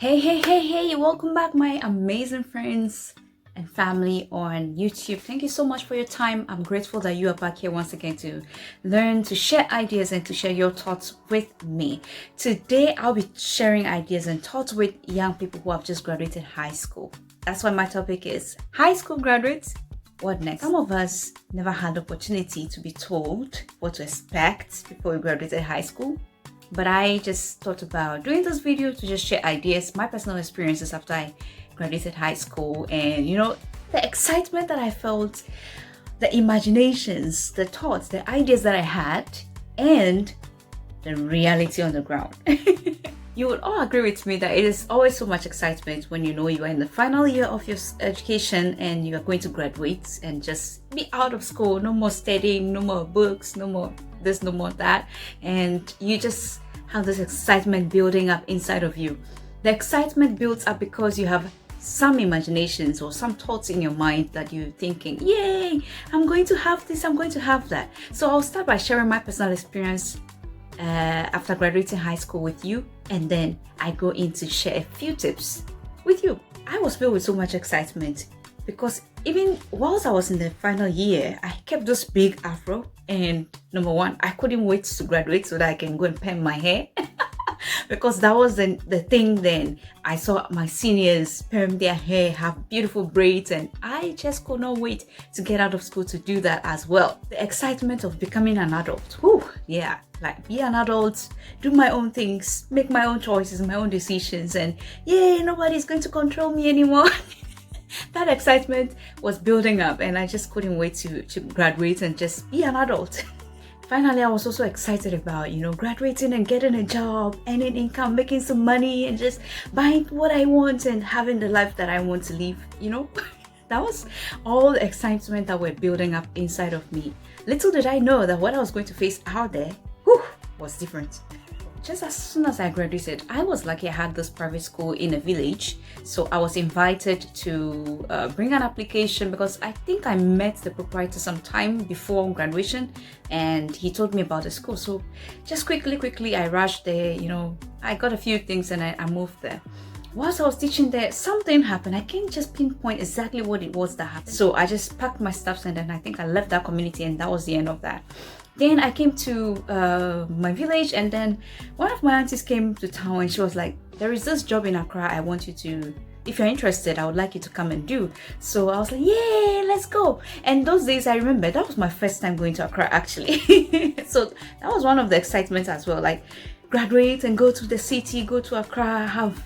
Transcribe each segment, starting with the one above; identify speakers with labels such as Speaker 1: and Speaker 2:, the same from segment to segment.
Speaker 1: Hey, welcome back, my amazing friends and family on YouTube. Thank you so much for your time. I'm grateful that you are back here once again to learn, to share ideas, and to share your thoughts with me. Today, I'll be sharing ideas and thoughts with young people who have just graduated high school. That's why my topic is high school graduates. What next? Some of us never had the opportunity to be told what to expect before we graduated high school. But I just thought about doing this video to just share ideas, my personal experiences after I graduated high school, and the excitement that I felt, the imaginations, the thoughts, the ideas that I had, and the reality on the ground. You would all agree with me that it is always so much excitement when you are in the final year of your education and you are going to graduate and just be out of school. No more studying, no more books, no more this, no more that. And you just have this excitement building up inside of you. The excitement builds up because you have some imaginations or some thoughts in your mind that you're thinking, yay, I'm going to have this, I'm going to have that. So I'll start by sharing my personal experience after graduating high school with you, and then I go in to share a few tips with you. I was filled with so much excitement because even whilst I was in the final year, I kept this big afro, and number one, I couldn't wait to graduate so that I can go and perm my hair. Because that was the thing then. I saw my seniors perm their hair, have beautiful braids, and I just could not wait to get out of school to do that as well. The excitement of becoming an adult. Whew, yeah, like be an adult, do my own things, make my own choices, my own decisions, and yay, nobody's going to control me anymore. That excitement was building up, and I just couldn't wait to graduate and just be an adult. Finally, I was also excited about, graduating and getting a job, earning income, making some money, and just buying what I want and having the life that I want to live, That was all the excitement that were building up inside of me. Little did I know that what I was going to face out there, was different. Just as soon as I graduated, I was lucky I had this private school in a village. So I was invited to bring an application because I think I met the proprietor some time before graduation, and he told me about the school. So just quickly, I rushed there, I got a few things and I moved there. Whilst I was teaching there, something happened. I can't just pinpoint exactly what it was that happened. So I just packed my stuff and then I think I left that community, and that was the end of that. Then I came to my village, and then one of my aunties came to town and she was like, there is this job in Accra I want you to, if you're interested, I would like you to come and do. So I was like, yay, let's go. And those days I remember that was my first time going to Accra actually. So that was one of the excitements as well, like graduate and go to the city, go to Accra, have,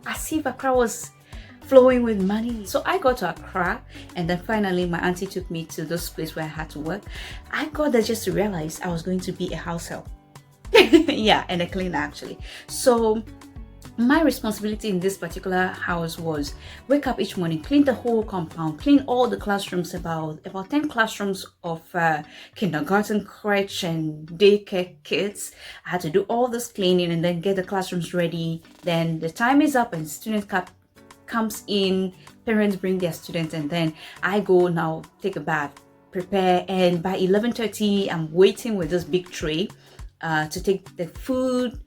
Speaker 1: as if Accra was flowing with money. So I got to Accra, and then finally my auntie took me to this place where I had to work. I got there just to realize I was going to be a househelp. Yeah, and a cleaner actually. So my responsibility in this particular house was wake up each morning, clean the whole compound, clean all the classrooms, about 10 classrooms of kindergarten, crèche, and daycare kids. I had to do all this cleaning and then get the classrooms ready. Then the time is up and students comes in, parents bring their students, and then I go now take a bath, prepare, and by 11:30 I'm waiting with this big tray to take the food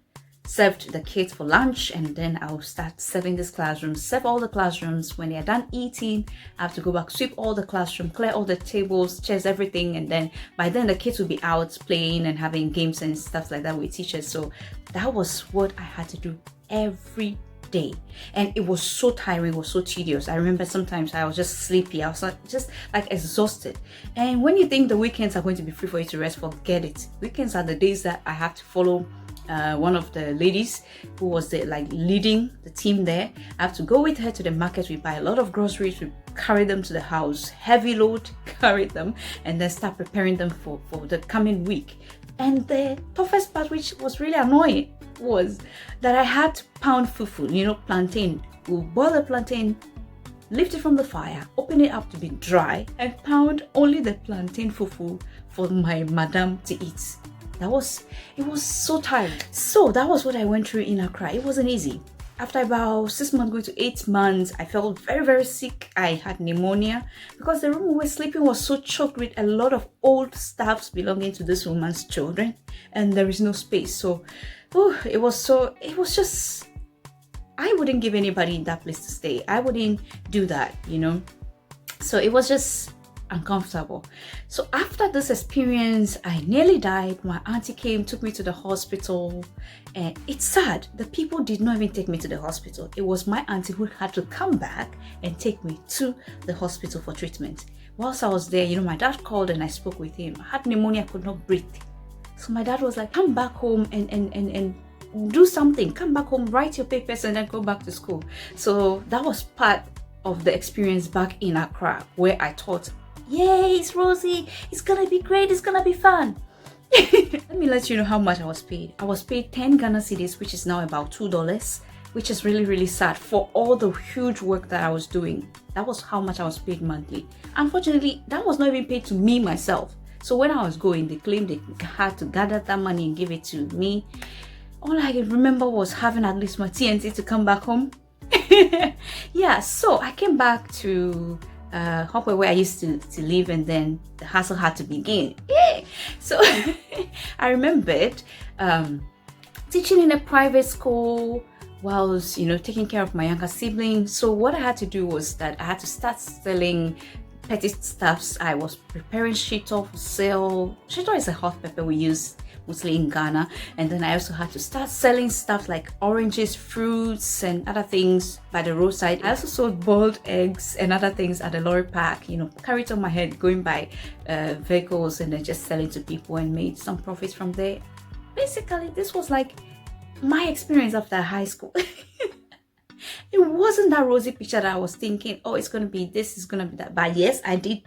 Speaker 1: served to the kids for lunch, and then I'll start serving this classroom, serve all the classrooms. When they're done eating, I have to go back, sweep all the classroom, clear all the tables, chairs, everything, and then by then the kids will be out playing and having games and stuff like that with teachers. So that was what I had to do every day, and it was so tiring, it was so tedious. I remember sometimes I was just sleepy, I was just like exhausted. And when you think the weekends are going to be free for you to rest, forget it. Weekends are the days that I have to follow one of the ladies who was leading the team there. I have to go with her to the market. We buy a lot of groceries, we carry them to the house, heavy load, carry them, and then start preparing them for the coming week. And the toughest part, which was really annoying, was that I had to pound fufu, plantain. We'll boil the plantain, lift it from the fire, open it up to be dry, and pound only the plantain fufu for my madam to eat. It was so tiring. So that was what I went through in Accra. It wasn't easy. After about 6 months, going to 8 months, I felt very, very sick. I had pneumonia because the room we were sleeping was so choked with a lot of old stuffs belonging to this woman's children, and there is no space. So it was just I wouldn't give anybody that place to stay. I wouldn't do that, So it was just uncomfortable. So after this experience, I nearly died. My auntie came, took me to the hospital, and it's sad. The people did not even take me to the hospital. It was my auntie who had to come back and take me to the hospital for treatment. Whilst I was there, my dad called and I spoke with him. I had pneumonia, I could not breathe. So my dad was like, come back home and do something. Come back home, write your papers, and then go back to school. So that was part of the experience back in Accra, where I thought, yay, it's Rosie, it's gonna be great, it's gonna be fun. Let me let you know how much I was paid. I was paid 10 Ghana cedis, which is now about $2, which is really, really sad for all the huge work that I was doing. That was how much I was paid monthly. Unfortunately, that was not even paid to me myself. So when I was going, they claimed they had to gather that money and give it to me. All I can remember was having at least my TNT to come back home. Yeah, so I came back to Hopeway, where I used to live, and then the hustle had to begin. Yay! So I remembered teaching in a private school whilst taking care of my younger siblings. So what I had to do was that I had to start selling petty stuffs. I was preparing shito for sale. Shito is a hot pepper we use mostly in Ghana, and then I also had to start selling stuff like oranges, fruits, and other things by the roadside. I also sold boiled eggs and other things at the lorry park, carry it on my head, going by vehicles and then just selling to people, and made some profits from there. Basically, this was like my experience after high school. It wasn't that rosy picture that I was thinking, oh, it's gonna be this, it's gonna be that. But yes, I did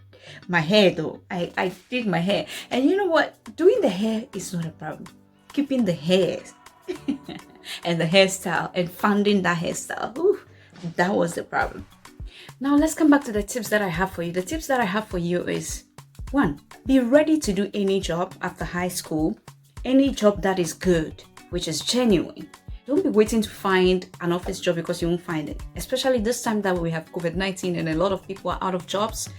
Speaker 1: my hair though. I did my hair, and you know what, doing the hair is not a problem. Keeping the hair and the hairstyle and funding that hairstyle, that was the problem. Now let's come back to the tips that I have for you. The tips that I have for you is, 1, be ready to do any job after high school, any job that is good, which is genuine. Don't be waiting to find an office job because you won't find it. Especially this time that we have COVID-19 and a lot of people are out of jobs.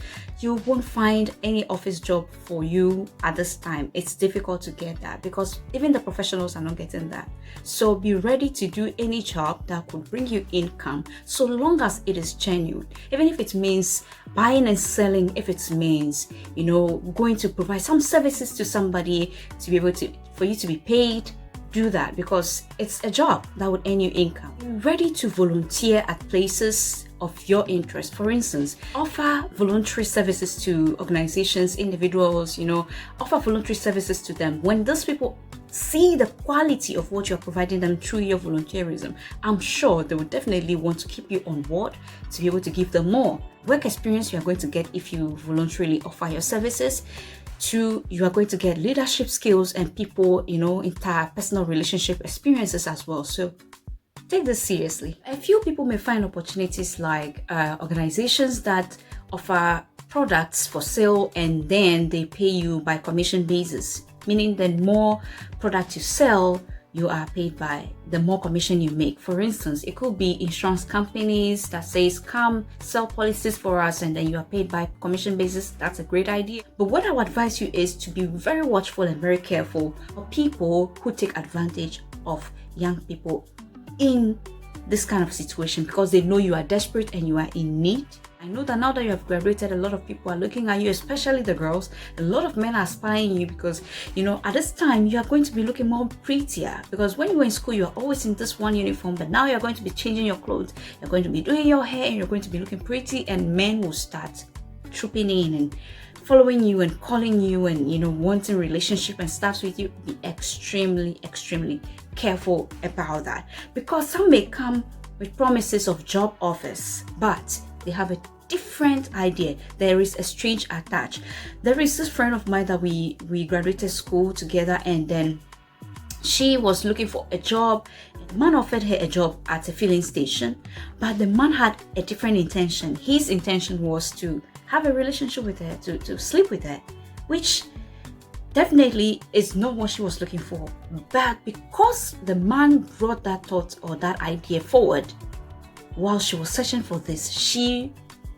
Speaker 1: You won't find any office job for you at this time. It's difficult to get that because even the professionals are not getting that. So be ready to do any job that could bring you income, so long as it is genuine. Even if it means buying and selling, if it means, going to provide some services to somebody to be able to, for you to be paid, do that, because it's a job that would earn you income. Be ready to volunteer at places of your interest. For instance, offer voluntary services to organizations, individuals, offer voluntary services to them. When those people see the quality of what you're providing them through your volunteerism, I'm sure they would definitely want to keep you on board to be able to give them more work experience. You are going to get if you voluntarily offer your services. 2, you are going to get leadership skills and people, interpersonal relationship experiences as well. So take this seriously. A few people may find opportunities like organizations that offer products for sale and then they pay you by commission basis, meaning the more product you sell, you are paid by the more commission you make. For instance, it could be insurance companies that says, come sell policies for us, and then you are paid by commission basis. That's a great idea. But what I would advise you is to be very watchful and very careful of people who take advantage of young people in this kind of situation because they know you are desperate and you are in need. I know that now that you have graduated, a lot of people are looking at you, especially the girls. A lot of men are spying you because, at this time, you are going to be looking more prettier. Because when you were in school, you are always in this one uniform, but now you're going to be changing your clothes. You're going to be doing your hair and you're going to be looking pretty, and men will start trooping in and following you and calling you and, wanting relationship and stuff with you. Be extremely, extremely careful about that, because some may come with promises of job offers, but they have a different idea. There is a strange attach. There is this friend of mine that we graduated school together, and then she was looking for a job. The man offered her a job at a filling station, but the man had a different intention. His intention was to have a relationship with her, to sleep with her, which definitely is not what she was looking for. But because the man brought that thought or that idea forward while she was searching for this, she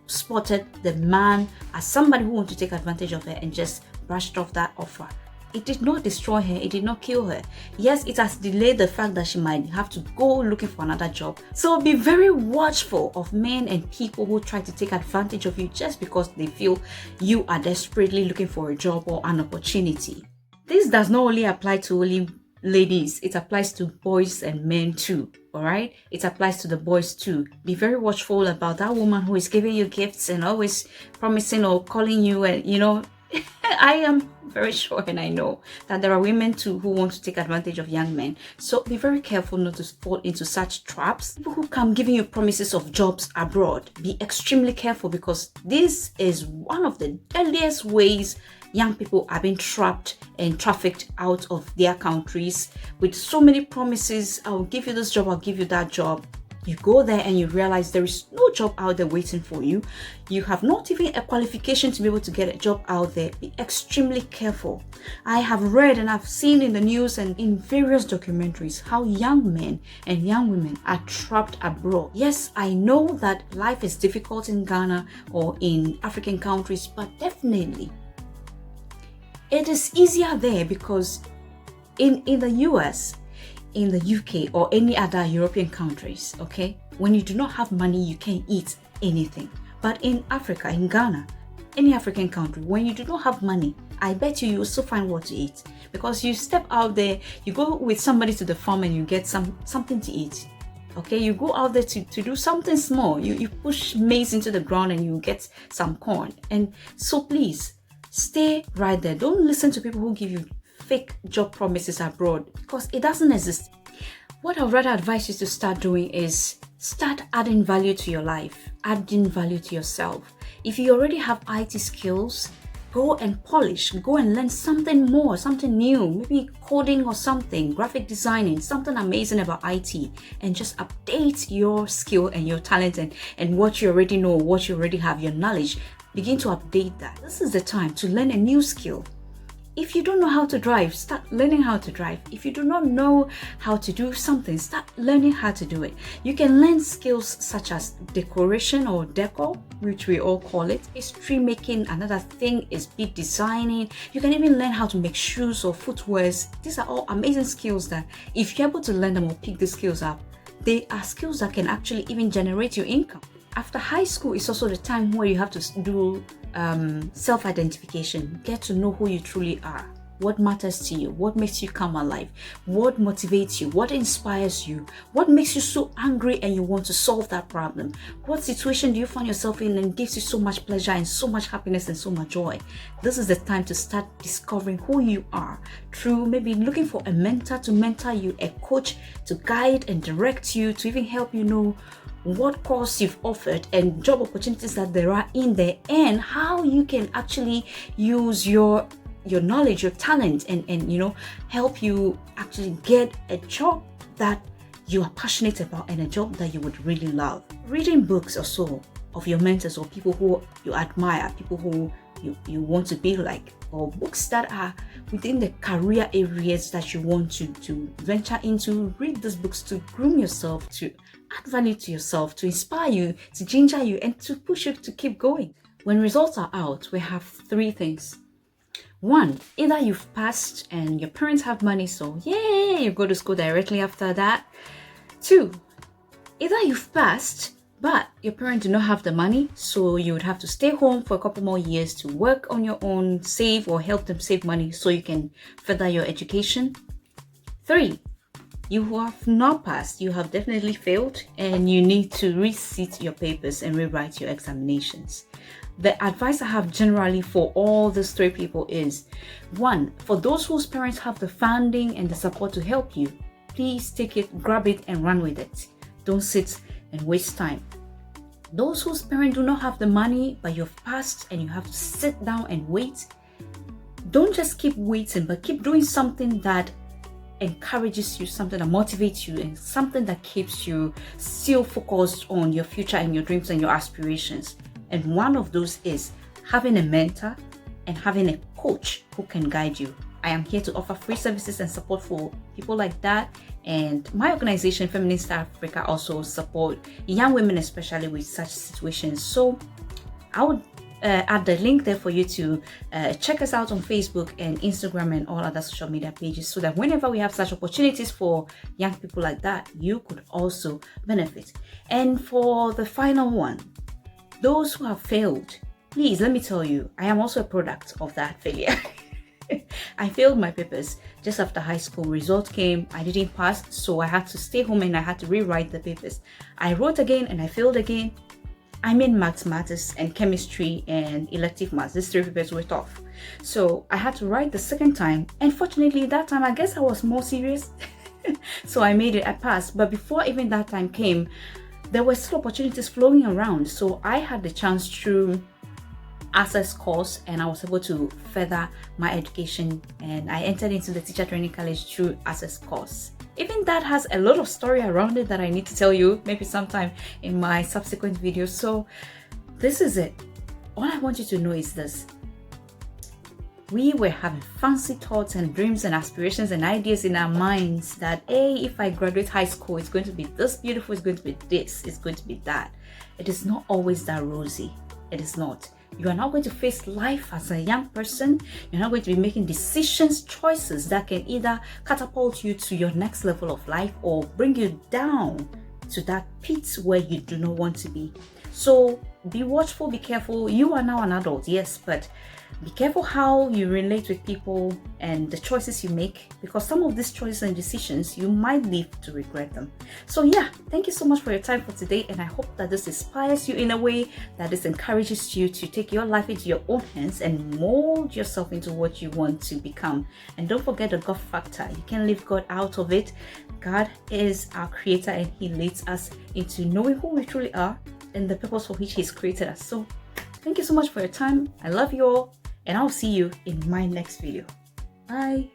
Speaker 1: spotted the man as somebody who wanted to take advantage of her and just brushed off that offer it did not destroy her, it did not kill her. Yes, it has delayed the fact that she might have to go looking for another job. So be very watchful of men and people who try to take advantage of you just because they feel you are desperately looking for a job or an opportunity. This does not only apply to only ladies, it applies to boys and men too. All right, it applies to the boys too. Be very watchful about that woman who is giving you gifts and always promising or calling you, and I am very sure and I know that there are women too who want to take advantage of young men. So be very careful not to fall into such traps. People who come giving you promises of jobs abroad, be extremely careful, because this is one of the deadliest ways young people are being trapped and trafficked out of their countries with so many promises. I'll give you this job, I'll give you that job. You go there and you realize there is no job out there waiting for you. You have not even a qualification to be able to get a job out there. Be extremely careful. I have read and I've seen in the news and in various documentaries how young men and young women are trapped abroad. Yes, I know that life is difficult in Ghana or in African countries, but definitely it is easier there, because in the US, in the UK, or any other European countries, okay, when you do not have money, you can't eat anything. But in Africa, in Ghana, any African country, when you do not have money, I bet you will still find what to eat, because you step out there, you go with somebody to the farm and you get something to eat. Okay, you go out there to do something small. You push maize into the ground and you get some corn. And so please, stay right there. Don't listen to people who give you fake job promises abroad, because it doesn't exist. What I'd rather advise you to start doing is start adding value to your life, adding value to yourself. If you already have IT skills, go and polish, go and learn something more, something new, maybe coding or something, graphic designing, something amazing about IT, and just update your skill and your talent and what you already know, what you already have, your knowledge. Begin to update that. This is the time to learn a new skill. If you don't know how to drive, start learning how to drive. If you do not know how to do something, start learning how to do it. You can learn skills such as decoration or decor, which we all call it. History making, another thing is bead designing. You can even learn how to make shoes or footwears. These are all amazing skills that if you're able to learn them or pick the skills up, they are skills that can actually even generate your income. After high school is also the time where you have to do self-identification. Get to know who you truly are. What matters to you? What makes you come alive? What motivates you? What inspires you? What makes you so angry and you want to solve that problem? What situation do you find yourself in and gives you so much pleasure and so much happiness and so much joy? This is the time to start discovering who you are through maybe looking for a mentor to mentor you, a coach to guide and direct you, to even help you know what course you've offered and job opportunities that there are in there, and how you can actually use your knowledge, your talent, and help you actually get a job that you are passionate about and a job that you would really love. Reading books or so of your mentors or people who you admire, people who you want to be like, or books that are within the career areas that you want to venture into. Read these books to groom yourself, to add value to yourself, to inspire you, to ginger you, and to push you to keep going. When results are out, we have three things. One, either you've passed and your parents have money, so yay, you go to school directly after that. Two, either you've passed but your parents do not have the money, so you would have to stay home for a couple more years to work on your own, save or help them save money so you can further your education. Three, you who have not passed, you have definitely failed and you need to resit your papers and rewrite your examinations. The advice I have generally for all these three people is, one, for those whose parents have the funding and the support to help you, please take it, grab it and run with it. Don't sit and waste time. Those whose parents do not have the money but you've passed and you have to sit down and wait, don't just keep waiting but keep doing something that encourages you, something that motivates you, and something that keeps you still focused on your future and your dreams and your aspirations. And one of those is having a mentor and having a coach who can guide you. I am here to offer free services and support for people like that. And my organization, Feminist Africa, also support young women, especially with such situations. So I would add the link there for you to check us out on Facebook and Instagram and all other social media pages, so that whenever we have such opportunities for young people like that, you could also benefit. And for the final one, those who have failed, please let me tell you, I am also a product of that failure. I failed my papers just after high school. Result came, I didn't pass, so I had to stay home and I had to rewrite the papers. I wrote again and I failed again. I mean, mathematics and chemistry and elective maths. These 3 papers were tough. So I had to write the second time. And fortunately, that time, I guess I was more serious. So I made it, I passed. But before even that time came, there were still opportunities flowing around. So I had the chance through access course, and I was able to further my education, and I entered into the teacher training college through access course. Even that has a lot of story around it that I need to tell you maybe sometime in my subsequent videos. So this is it. All I want you to know is this: we were having fancy thoughts and dreams and aspirations and ideas in our minds that, hey, if I graduate high school, it's going to be this beautiful, it's going to be this, it's going to be that. It is not always that rosy. It is not. You are not going to face life as a young person. You're not going to be making decisions, choices that can either catapult you to your next level of life or bring you down to that pit where you do not want to be. So be watchful, be careful. You are now an adult, yes, but be careful how you relate with people and the choices you make, because some of these choices and decisions, you might live to regret them. So yeah, thank you so much for your time for today, and I hope that this inspires you in a way, that this encourages you to take your life into your own hands and mold yourself into what you want to become. And don't forget the God factor. You can't leave God out of it. God is our creator, and he leads us into knowing who we truly are and the purpose for which he's created us. So thank you so much for your time. I love you all, and I'll see you in my next video. Bye.